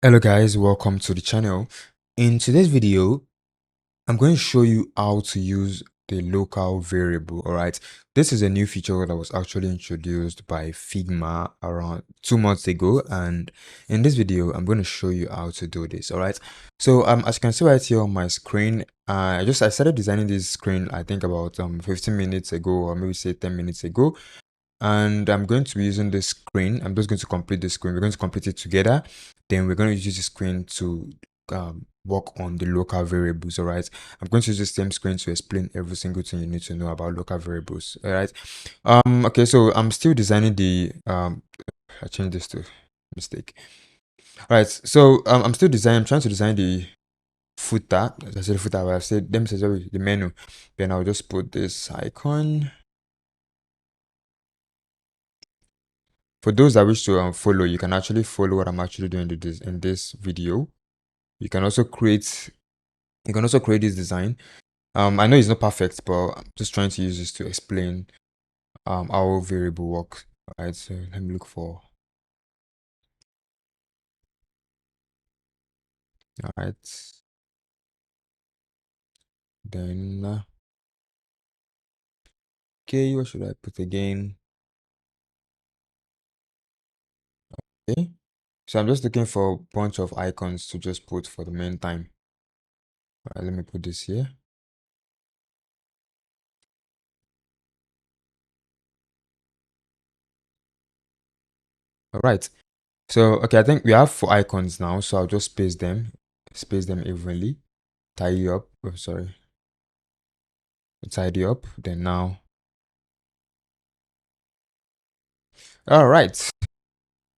Hello guys, welcome to the channel. In today's video, I'm going to show you how to use the local variable. All right, this is a new feature that was actually introduced by Figma around 2 months ago, and in this video, I'm going to show you how to do this. All right, so as you can see right here on my screen, I started designing this screen I think about 15 minutes ago, or maybe say 10 minutes ago, and I'm going to be using this screen. I'm just going to complete the screen. We're going to complete it together. Then we're going to use the screen to work on the local variables. All right. I'm going to use the same screen to explain every single thing you need to know about local variables. All right. Okay. So I'm still designing the I changed this to mistake. All right. So I'm still designing. I'm trying to design the footer. As I said footer, but I said them says the menu. Then I'll just put this icon. For those that wish to follow, you can actually follow what I'm actually doing in this video. You can also create this design. I know it's not perfect, but I'm just trying to use this to explain how variable work. Alright, so let me look for. Alright, then okay, what should I put again? Okay, so I'm just looking for a bunch of icons to just put for the meantime. Alright, let me put this here. Alright, so okay, I think we have 4 icons now, so I'll just space them evenly, tidy up. Oh, sorry, tidy up. Then now, all right.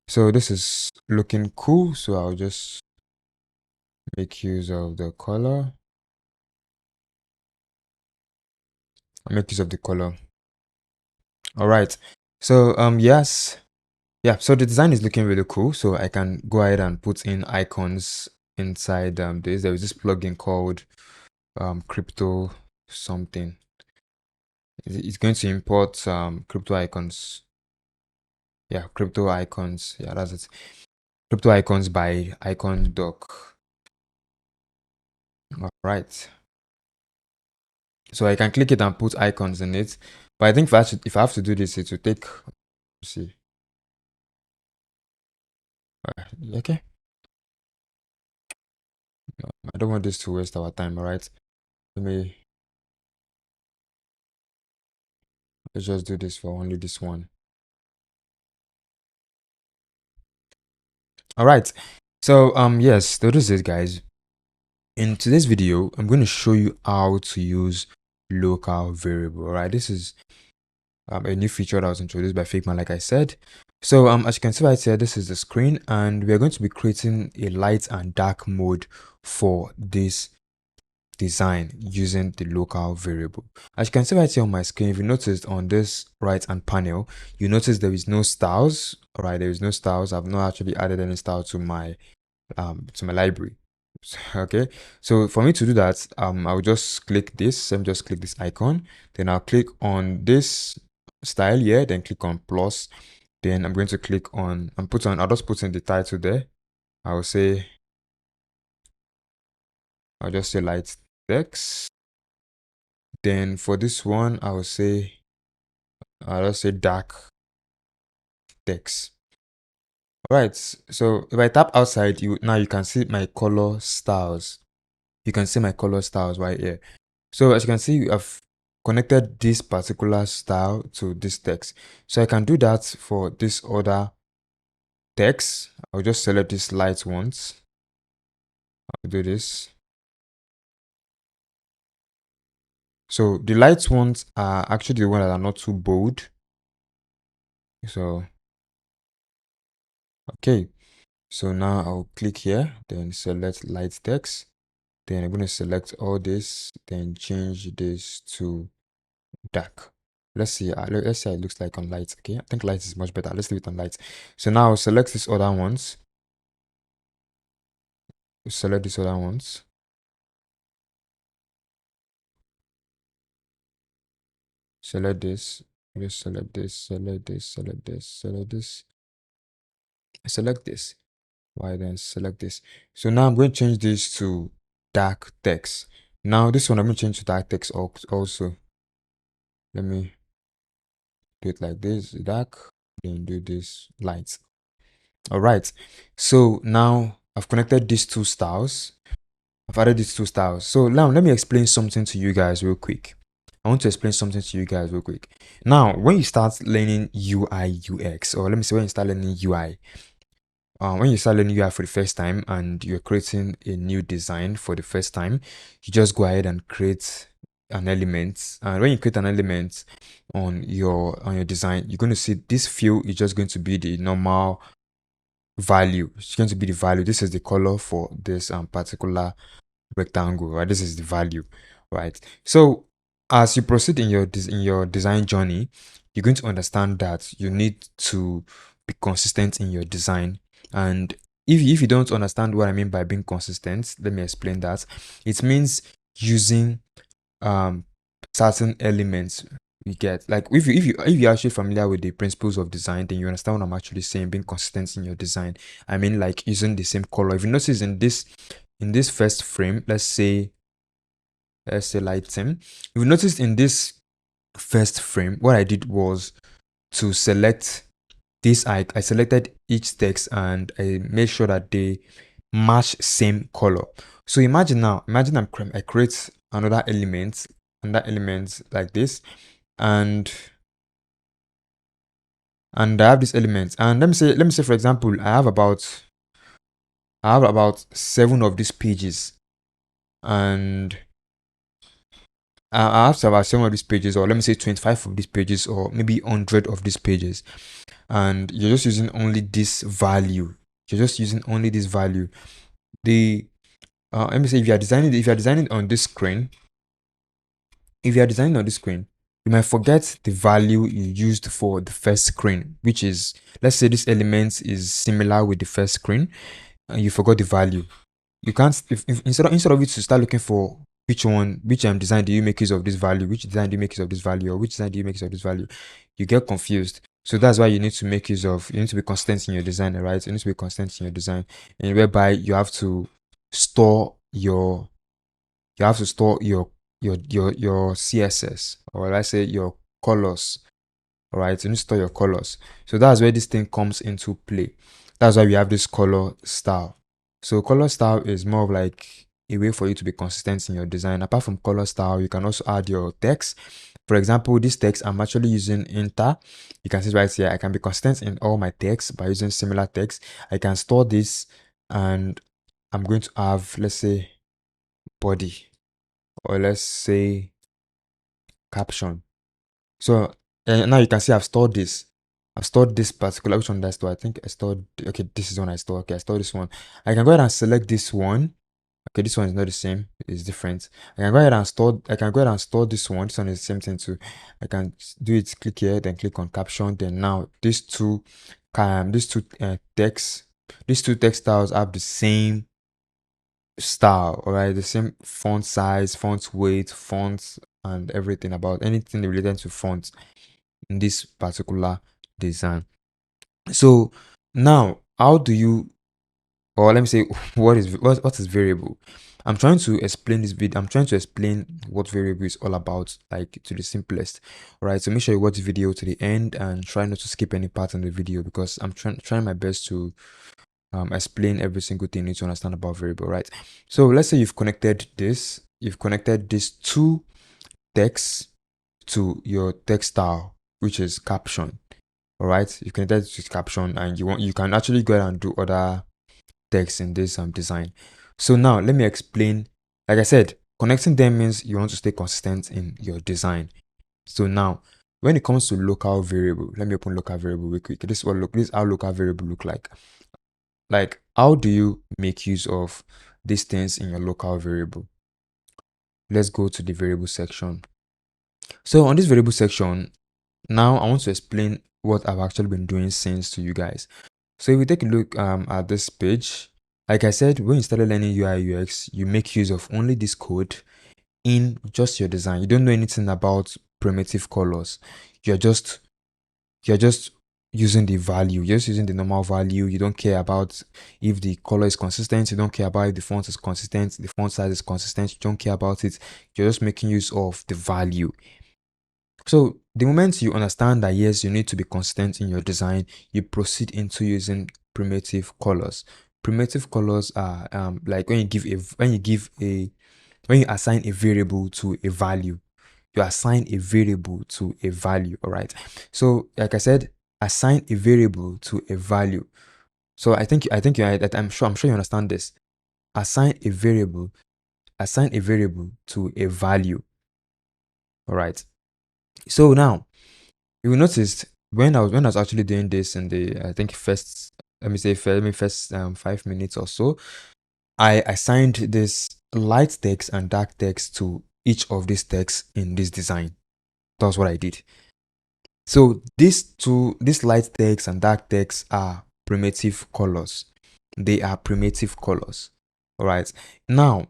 So this is looking cool. So I'll just make use of the color. I'll make use of the color. All right. So yes, yeah. So the design is looking really cool. So I can go ahead and put in icons inside this. There is this plugin called crypto something. It's going to import crypto icons. Yeah, crypto icons. Yeah, that's it. Crypto icons by icon doc. All right. So I can click it and put icons in it. But I think if I have to do this, it will take, let's see. Okay. I don't want this to waste our time, all right? Let's just do this for only this one. All right. So yes, so this is it, guys. In today's video, I'm going to show you how to use local variable. All right. This is a new feature that was introduced by Figma, like I said. So as you can see right here, this is the screen, and we are going to be creating a light and dark mode for this design using the local variable. As you can see right here on my screen, if you noticed on this right hand panel, you notice there is no styles. All right, there is no styles. I've not actually added any style to my library. Okay, so for me to do that, I'll just click this. Let me just click this icon. Then I'll click on this style here. Then click on plus. Then I'm going to click on and put on. I'll just put in the title there. I'll say. I'll just say light text. Then for this one, I'll just say dark text. All right. So if I tap outside, you can see my color styles. You can see my color styles right here. So as you can see, I've connected this particular style to this text. So I can do that for this other text. I'll just select this light ones. I'll do this. So the light ones are actually the ones that are not too bold. So okay. So now I'll click here, then select light text. Then I'm going to select all this, then change this to dark. Let's see. Let's see how it looks like on light. Okay, I think light is much better. Let's leave it on light. So now I'll select these other ones. Select these other ones. Select this. Just select this. Select this. Select this. Select this. Select this. Why then select this. So now I'm going to change this to dark text. Now this one I'm going to change to dark text also. Let me do it like this, dark, then do this light. All right. So now I've connected these two styles. I've added these two styles. So now let me explain something to you guys real quick. I want to explain something to you guys real quick. Now, when you start learning UI UX, or let me say when you start learning UI, when you start learning UI for the first time and you're creating a new design for the first time, you just go ahead and create an element. And when you create an element on your design, you're going to see this field is just going to be the normal value. It's going to be the value. This is the color for this particular rectangle, right? This is the value, right? So as you proceed in your design journey, you're going to understand that you need to be consistent in your design. And if you don't understand what I mean by being consistent, let me explain that. It means using certain elements we get. Like if you're actually familiar with the principles of design, then you understand what I'm actually saying, being consistent in your design. I mean, like using the same color. If you notice in this first frame, let's say lighting. If you notice in this first frame, what I did was to select this. I selected each text and I made sure that they match same color. So imagine I create another element like this, and I have this element, and let me say for example I have about 7 of these pages, and I have to about 7 of these pages, or let me say 25 of these pages, or maybe 100 of these pages, and you're just using only this value. The let me say if you're designing on this screen, you might forget the value you used for the first screen, which is, let's say this element is similar with the first screen, and you forgot the value. You can't, if instead of you to start looking for which design do you make use of this value, which design do you make use of this value, or which design do you make use of this value, you get confused. So that's why you need to be consistent in your design, right? You need to be consistent in your design, and whereby store your you have to store your CSS, or let's say your colors. All right, you need to store your colors. So that's where this thing comes into play. That's why we have this color style. So color style is more of like a way for you to be consistent in your design. Apart from color style, you can also add your text. For example, this text I'm actually using inter. You can see right here, I can be consistent in all my text by using similar text. I can store this, and I'm going to have, let's say, body, or let's say caption. So now you can see I've stored this. I've stored this particular, which one did I store? I think I stored, okay, this is one I stored. Okay, I stored this one. I can go ahead and select this one. Okay, this one is not the same, it's different. I can go ahead and store this one. This one is the same thing too. I can do it, click here, then click on caption. Then now these two text styles have the same style, all right, the same font size, font weight, fonts, and everything about anything related to fonts in this particular design. So now, how do you, or let me say, what is variable? I'm trying to explain what variable is all about, like to the simplest. All right, so make sure you watch the video to the end and try not to skip any part in the video, because I'm trying my best to explain every single thing you need to understand about variable, right? So let's say you've connected these two texts to your text style, which is caption. All right, you connected to caption, and you can actually go ahead and do other text in this design. So now let me explain. Like I said, connecting them means you want to stay consistent in your design. So now, when it comes to local variable, let me open local variable real quick. This is how local variable look like. Like, how do you make use of these things in your local variable? Let's go to the variable section. So on this variable section, now I want to explain what I've actually been doing since to you guys. So if we take a look at this page, like I said, when you started learning UI UX, you make use of only this code in just your design. You don't know anything about primitive colors. You're just using the value, just using the normal value. You don't care about if the color is consistent, you don't care about if the font is consistent, the font size is consistent, you don't care about it. You're just making use of the value. So the moment you understand that yes, you need to be consistent in your design, you proceed into using primitive colors. Primitive colors are like when you assign a variable to a value. You assign a variable to a value. All right. So like I said, assign a variable to a value. So I'm sure you understand this. Assign a variable, assign a variable to a value. All right. So now you will notice when I was actually doing this in the I think first let me first 5 minutes or so, I assigned this light text and dark text to each of these texts in this design. That's what I did. So these light text and dark text are primitive colors. They are primitive colors. All right. Now,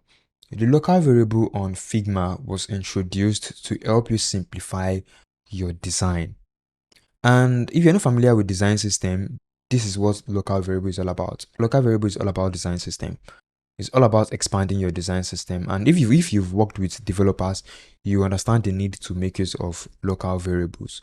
the local variable on Figma was introduced to help you simplify your design. And if you're not familiar with design system, this is what local variable is all about. Local variable is all about design system. It's all about expanding your design system. And if you've worked with developers, you understand the need to make use of local variables.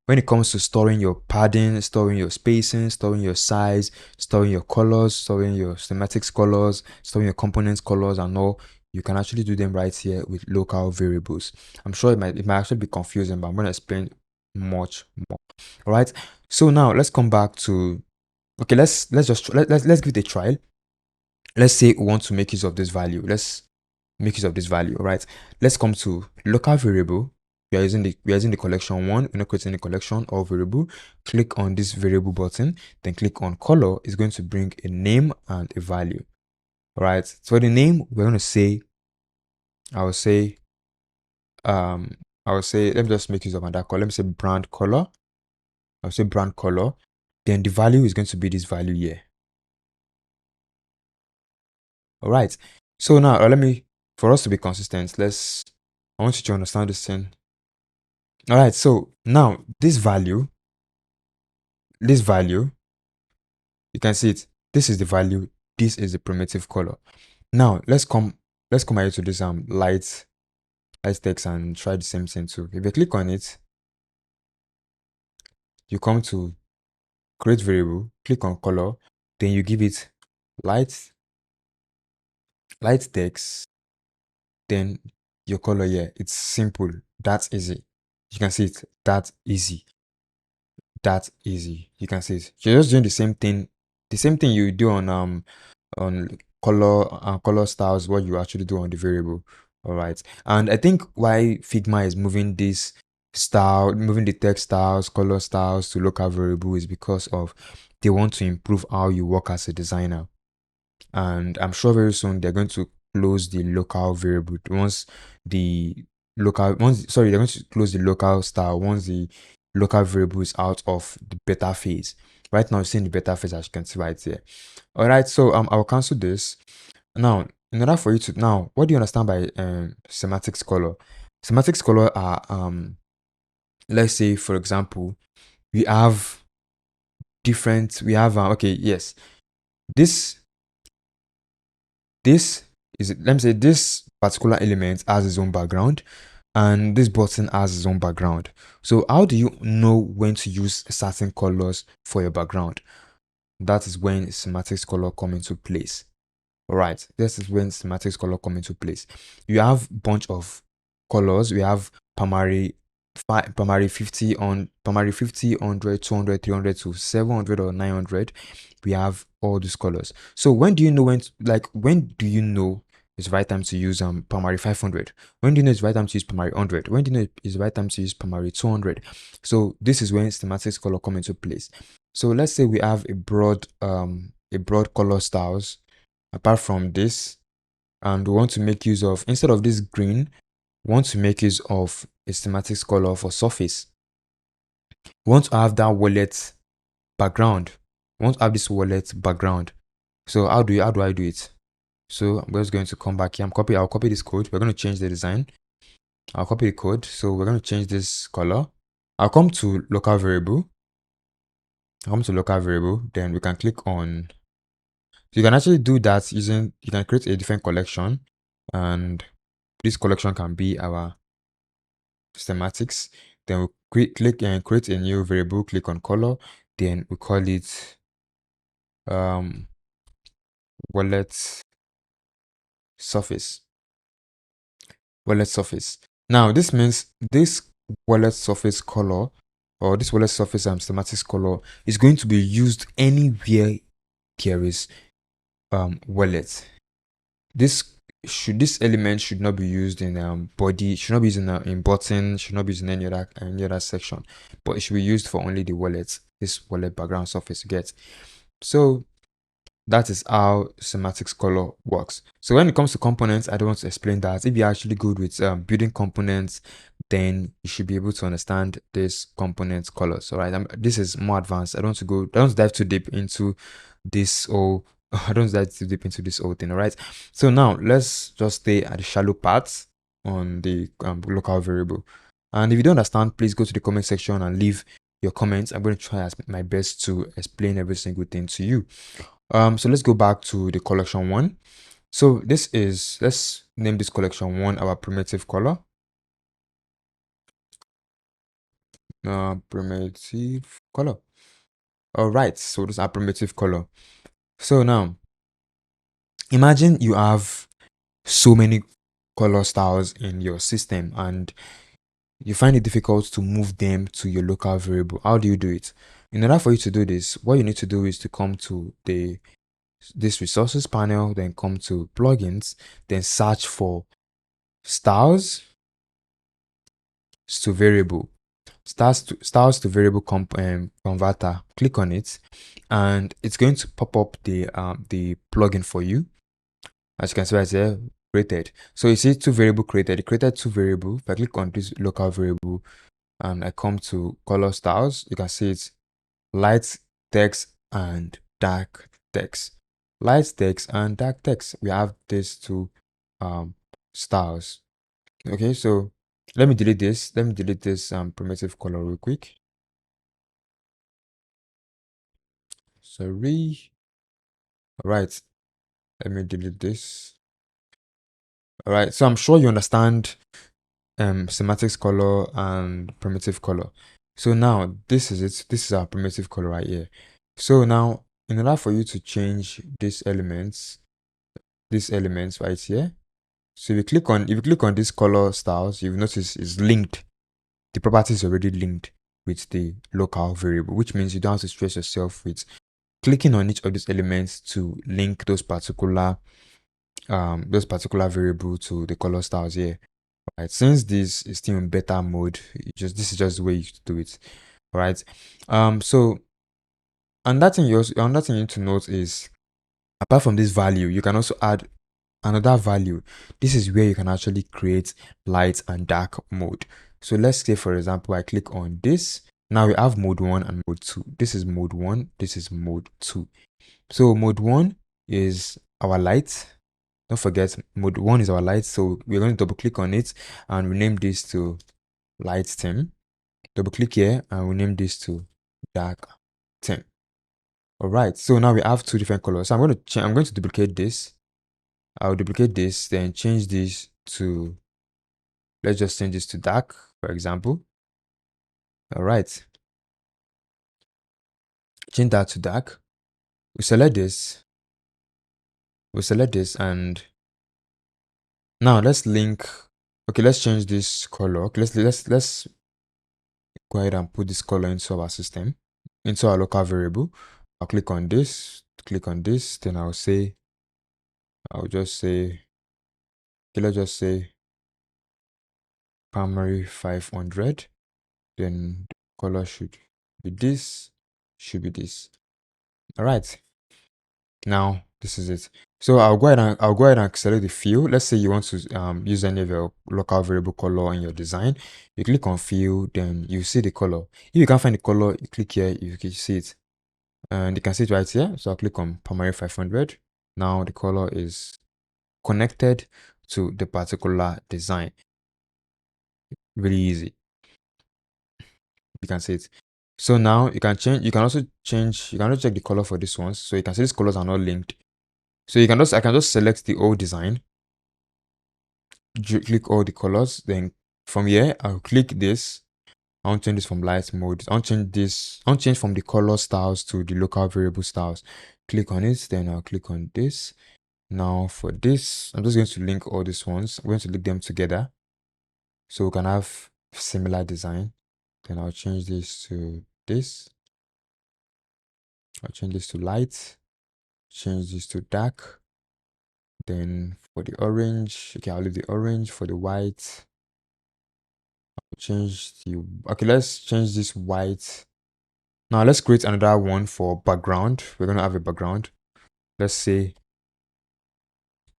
When it comes to storing your padding, storing your spacing, storing your size, storing your colors, storing your schematics colors, storing your components colors and all, you can actually do them right here with local variables. I'm sure it might actually be confusing, but I'm going to explain much more. All right. So now let's come back to okay. Let's give it a trial. Let's say we want to make use of this value. Let's make use of this value. All right. Let's come to local variable. We are using the collection one. We're not creating the collection or variable. Click on this variable button. Then click on color. It's going to bring a name and a value. All right. So the name we're going to say, I will say, let me just make use of that color. Let me say brand color. I'll say brand color. Then the value is going to be this value here. All right. So now for us to be consistent, I want you to understand this thing. All right. So now this value, you can see it. This is the value. This is the primitive color. Now let's come here to this light text and try the same thing too. If you click on it, you come to create variable, click on color, then you give it light text, then your color here. It's simple. That's easy. You can see it. That's easy. That's easy. You can see it. You're just doing the same thing you do on color styles, what you actually do on the variable. All right. And I think why Figma is moving moving the text styles, color styles to local variable is because of they want to improve how you work as a designer. And I'm sure very soon they're going to close the local variable they're going to close the local style once the local variable is out of the beta phase. Right now, you're seeing the beta phase as you can see right here. All right, so I'll cancel this. Now, in order for you to what do you understand by semantics color? Semantics color are let's say for example, we have okay, yes. This let me say this particular element has its own background and this button has its own background. So how do you know when to use certain colors for your background? That is when semantics color come into place. All right, this is when semantics color come into place. You have bunch of colors. We have primary 50 on primary 50, 100, 200, 300 to 700 or 900. We have all these colors. So when do you know it's the right time to use primary 500? When do you know it's the right time to use primary 100? When do you know it's the right time to use primary 200? So this is when semantics color come into place. So let's say we have a broad color styles apart from this, and we want to make use of, instead of this green, we want to make use of a schematics color for surface. We want to have that wallet background. We want to have this wallet background. So how do I do it? So I'm just going to come back here. I'll copy this code. We're going to change the design. I'll copy the code. So we're going to change this color. I'll come to local variable. come to local variable, then we can click on, so you can actually do that using, you can create a different collection, and this collection can be our schematics. Then we click and create a new variable, click on color, then we call it um wallet surface. Wallet surface. Now this means this wallet surface color, or this wallet surface schematics color, is going to be used anywhere there is wallet. This element should not be used in body, should not be used in button, should not be used in any other section, but it should be used for only the wallet, this wallet background surface you get. So that is how semantics color works. So when it comes to components, I don't want to explain that. If you're actually good with building components, then you should be able to understand this component colors. All right, this is more advanced. I don't want to dive too deep into this whole. I don't dive too deep into this whole thing. All right. So now let's just stay at the shallow parts on the local variable. And if you don't understand, please go to the comment section and leave your comments. I'm going to try my best to explain every single thing to you. So let's go back to the collection one. So let's name this collection one our primitive color. Primitive color. All right, so this is our primitive color. So now imagine you have so many color styles in your system and you find it difficult to move them to your local variable. How do you do it? In order for you to do this, what you need to do is to come to this resources panel, then come to plugins, then search for styles to variable, styles to variable converter. Click on it and it's going to pop up the plugin for you. As you can see right there, created. So you see two variable created. It created two variable. If I click on this local variable and I come to color styles, you can see it's light text and dark text. Light text and dark text. We have these two styles. Okay, so let me delete this. Let me delete this primitive color real quick. Sorry. All right, let me delete this. All right, so I'm sure you understand semantics color and primitive color. So now this is it. This is our primitive color right here. So now in order for you to change these elements right here. So if you click on this color styles, you've noticed it's linked. The property is already linked with the local variable, which means you don't have to stress yourself with clicking on each of these elements to link those particular variable to the color styles here. Right, since this is still in beta mode, this is just the way you do it. All right. So another thing you need to note is, apart from this value, you can also add another value. This is where you can actually create light and dark mode. So let's say, for example, I click on this. Now we have mode 1 and mode 2. This is mode 1, this is mode 2. So mode 1 is our light. Don't forget, mode 1 is our light. So we're going to double click on it and rename this to light theme. Double click here and rename this to dark theme. All right, so now we have two different colors. So I'm going to duplicate this. I'll duplicate this, then change this to, let's just change this to dark, for example. All right, change that to dark. We select this, and now let's link. Okay, let's change this color. Okay, let's go ahead and put this color into our system, into our local variable. I'll click on this, then I'll just say, okay, let's just say primary 500. Then the color should be this. All right. Now this is it. So I'll go ahead and select the field. Let's say you want to use any of your local variable color in your design. You click on field, then you see the color. If you can't find the color, you click here, you can see it. And you can see it right here. So I'll click on primary 500. Now the color is connected to the particular design. Really easy. You can see it. So now you can change, you can also check the color for these ones. So you can see these colors are not linked. So I can just select the old design, click all the colors, then from here I'll click this. I want to change this from light mode. I want to change this. I want to change from the color styles to the local variable styles. Click on it, then I'll click on this. Now for this, I'm just going to link all these ones. I'm going to link them together so we can have similar design. Then I'll change this to this. I'll change this to light. Change this to dark. Then for the orange, okay, I'll leave the orange. For the white, okay, let's change this white. Now let's create another one for background. We're going to have a background. Let's say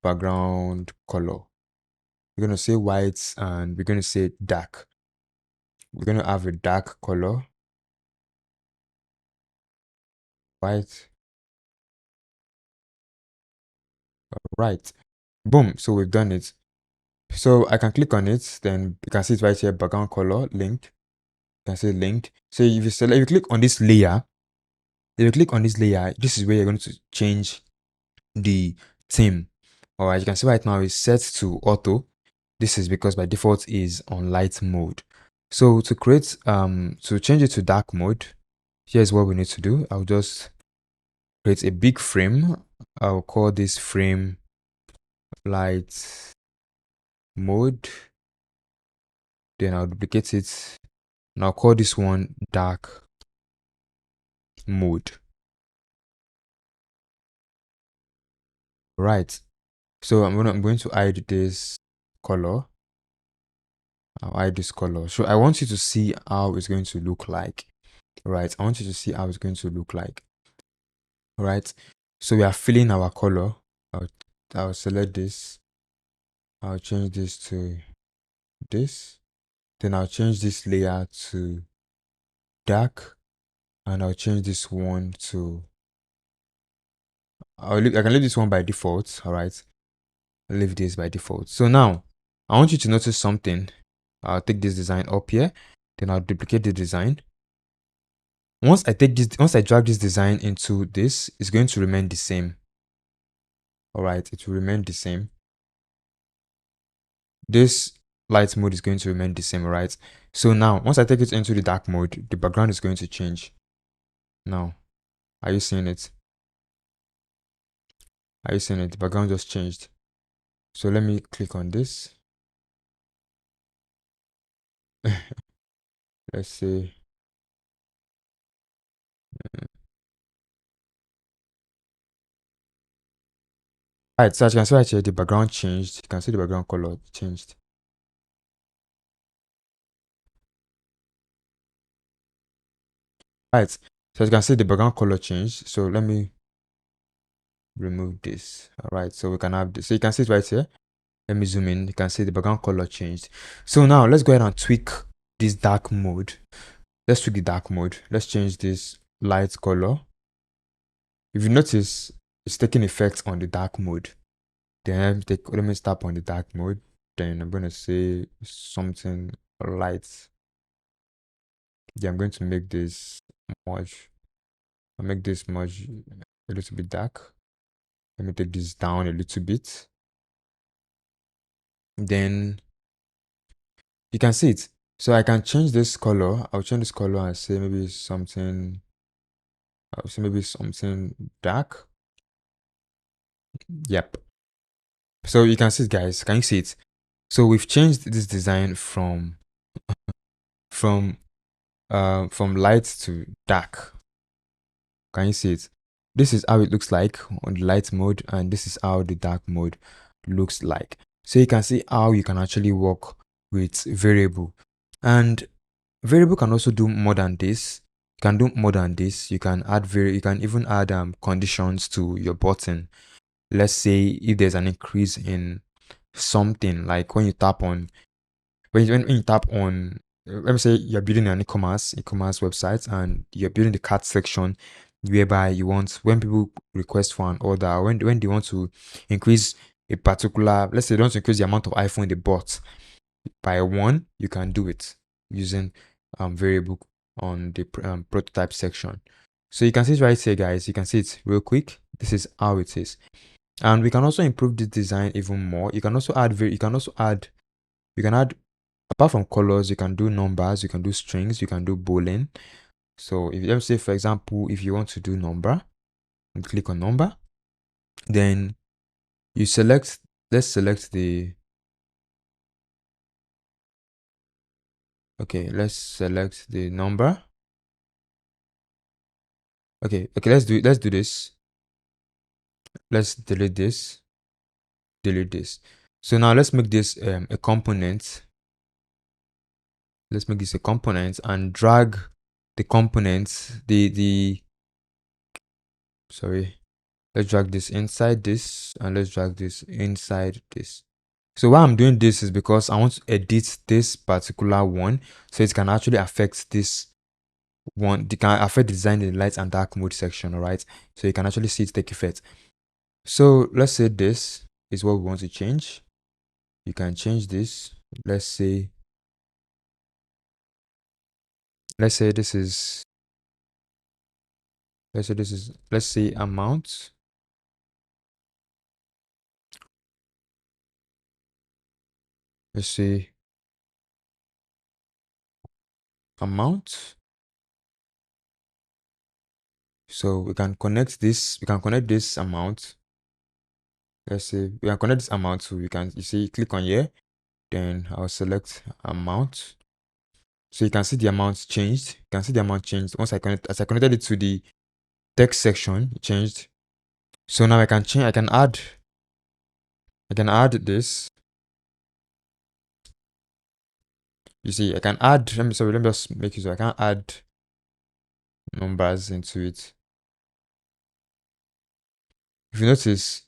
background color. We're going to say white and we're going to say dark. We're going to have a dark color, white. Right. Boom. So we've done it. So I can click on it. Then you can see it right here, background color linked. You can see linked. So if you click on this layer, this is where you're going to change the theme. All right. You can see right now it's set to auto. This is because by default is on light mode. So to change it to dark mode, here's what we need to do. I'll just create a big frame. I'll call this frame light mode. Then I'll duplicate it and I'll call this one dark mode. Right. So I'm going to hide this color. I'll hide this color. So I want you to see how it's going to look like. Right. I want you to see how it's going to look like. All right. So we are filling our color. I'll select this. I'll change this to this. Then I'll change this layer to dark. And I'll change this one to I can leave this one by default. All right. I'll leave this by default. So now I want you to notice something. I'll take this design up here. Then I'll duplicate the design. Once I drag this design into this, it's going to remain the same. All right, it will remain the same. This light mode is going to remain the same, right? So now, once I take it into the dark mode, the background is going to change. Now, are you seeing it? Are you seeing it? The background just changed. So let me click on this. Let's see. Right, so as you can see right here, the background changed. You can see the background color changed. Right, so as you can see, the background color changed. So let me remove this. All right, so we can have this. So you can see it right here. Let me zoom in. You can see the background color changed. So now let's go ahead and tweak this dark mode. Let's tweak the dark mode. Let's change this light color. If you notice, it's taking effect on the dark mode. Then let me stop on the dark mode. Then I'm going to say something light. Yeah, I'm going to make this much. I'll make this much a little bit dark. Let me take this down a little bit. Then you can see it. So I can change this color. I'll change this color and say maybe something. I'll say maybe something dark. Yep. So you can see it, guys. Can you see it? So we've changed this design from light to dark. Can you see it? This is how it looks like on the light mode, and this is how the dark mode looks like. So you can see how you can actually work with variable, and variable can also do more than this. You can do more than this. You can even add conditions to your button. Let's say if there's an increase in something, like when you tap on when you tap on let me say you're building an e-commerce website and you're building the cart section, whereby you want, when people request for an order, when they want to increase a particular, let's say they want to increase the amount of iPhone they bought by one, you can do it using variable on the prototype section. So you can see it right here, guys. You can see it real quick. This is how it is, and we can also improve this design even more. You can also add apart from colors, you can do numbers, you can do strings, you can do boolean. So if let's say, for example, if you want to do number, and click on number, then you select, let's select the, okay, let's select the number. Okay, let's do this. Let's delete this, delete this. So now let's make this a component. Let's make this a component and drag the components, sorry, let's drag this inside this, and let's drag this inside this. So why I'm doing this is because I want to edit this particular one, so it can actually affect this one. It can affect the design in the light and dark mode section. All right, so you can actually see it take effect. So let's say this is what we want to change. You can change this. Let's say this is, let's say amount. Let's say amount. So we can connect this amount. Let's say we can connect this amount, so you see, click on here, then I'll select amount. So you can see the amount changed. You can see the amount changed once as I connected it to the text section, it changed. So now I can add this. You see, I can add, let me just make it so I can add numbers into it. If you notice,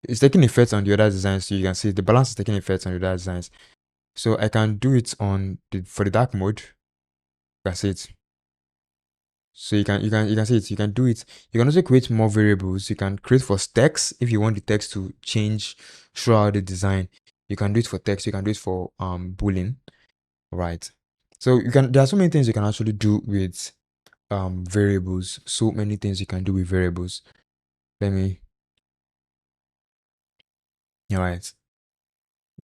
it's taking effect on the other designs. So you can see the balance is taking effect on the other designs. So I can do it for the dark mode. You can see it. So you can see it. You can do it. You can also create more variables. You can create for text if you want the text to change throughout the design. You can do it for text. You can do it for boolean, right? So there are so many things you can actually do with variables. So many things you can do with variables. All right.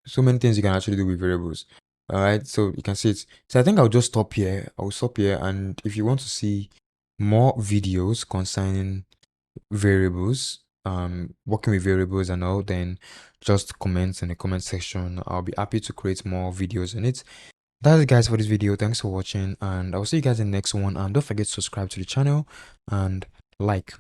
So many things you can actually do with variables. All right, so you can see it. So I think I'll just stop here. I'll stop here, and if you want to see more videos concerning variables, working with variables and all, then just comment in the comment section. I'll be happy to create more videos on it. That's it, guys, for this video. Thanks for watching, and I'll see you guys in the next one. And don't forget to subscribe to the channel and like.